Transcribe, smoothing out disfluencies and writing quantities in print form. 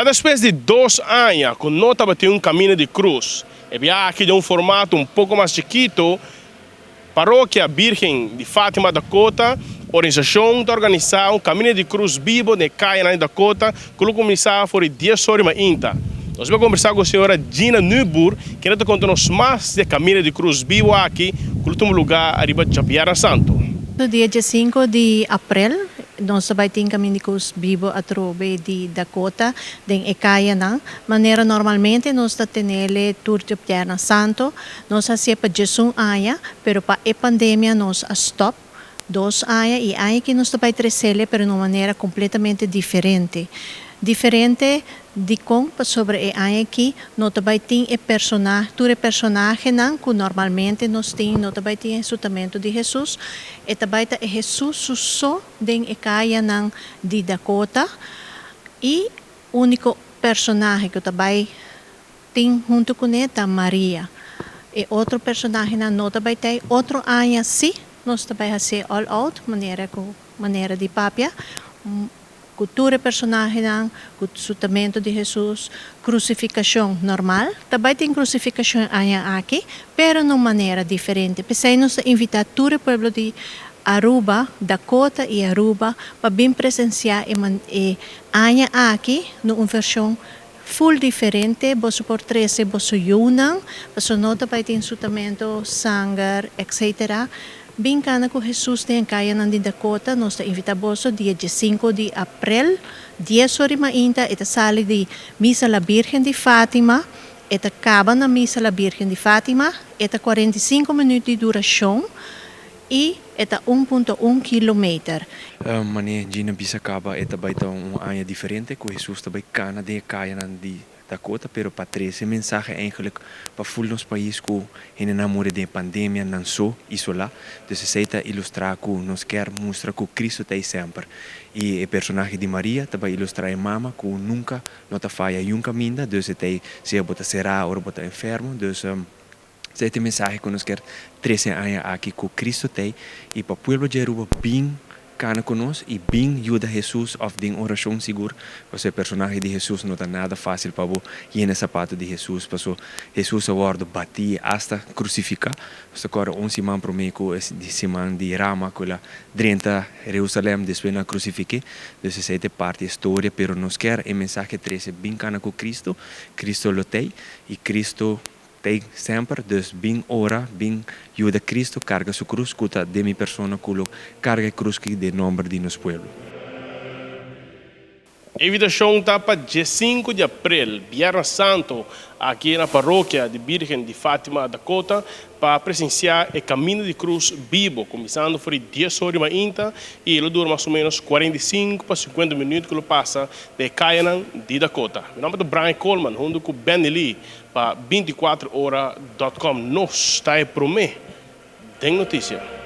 Después de 2 años, con nota bateu un camino de cruz. E aqui de um formato um pouco mais chiquito, Paróquia Virgem de Fátima Dakota, organização de organizar um caminho de cruz vivo de Caia na Dakota, que começar por 10 horas da manhã. Nós vamos conversar com a senhora Gina Nubur, que nos conta-nos mais de caminho de cruz vivo aqui, que último lugar arriba de Chapiara Santo. No dia 5 de abril, nós vamos ter caminho de cruz vivo a trobe de Dakota, de Ekaya na. Maneira normalmente nós temos tour de Chapiara Santo, nós fazemos para Jesus aya, pero para a pandemia nós stop 2 aya e aya que nós vamos trazer, pero de uma maneira completamente diferente. Diferente de como sobre a aqui, nós também temos personagem que normalmente nós temos, nós também temos o ressuscitamento de Jesus, e também é Jesus só de Ekaya de Dakota, e o único personagem que também tem junto com ele é Maria. E outro personagem nós também tem outro ano sim, nós também fazemos all out, maneira de papia. Cultura personagem, ressuscitamento de Jesus, crucificação normal. Também tem crucificação aqui, pero de maneira diferente. Precisamos invitar todo o povo de Aruba, Dakota e Aruba para vir presenciar a aqui numa versão full diferente. Você por 13, você unam, você não também tem ressuscitamento, sangue, etc. Bem cana com Jesus tem caia na Dakota, nós invitamos dia 5 de abril, 10 horas ainda, e sala de Missa la Virgem de Fátima, e acaba na Missa la Virgem de Fátima, e 45 minutos de duração, e é 1,1 km. Mane Gina bisa acaba é também ano diferente, com Jesus também cana de caia na Dakota, pero para trazer mensagem eigenlijk para full nos país que ele namora de pandemia não só isolar, então se ilustrar que nos quer mostrar que Cristo está sempre. E o personagem de Maria também ilustrar a mama que nunca não falha um caminho, então se bota será ou bota enfermo, então essa mensagem que nos quer trazer aqui que Cristo tem e para o povo de Aruba bem cana conosco e bem ajuda Jesus of de oração segura. Você personagem de Jesus não está nada fácil para você ir no sapato de Jesus, porque Jesus agora batia hasta crucificar. Você agora semana para mim com esse semana de Rama com a 30 Jerusalém depois na crucifique. Então essa é parte da história, pero nos quer a mensagem treze bem cana com Cristo. Cristo lo tem e Cristo tem sempre, dus bem ora, bem ajuda Cristo, carga sua cruz, cuta de minha persona, culo carga a cruz que de nome de nosso povo. A invitação está para dia 5 de abril, Viernes Santo, aqui na paróquia de Virgem de Fátima, Dakota, para presenciar o caminho de cruz vivo, começando por 10 horas da manhã e ele dura mais ou menos 45 para 50 minutos que ele passa de Caianan de Dakota. Meu nome é Brian Coleman, junto com Ben Lee, para 24horas.com. Nós está aí para mim. Tem notícia.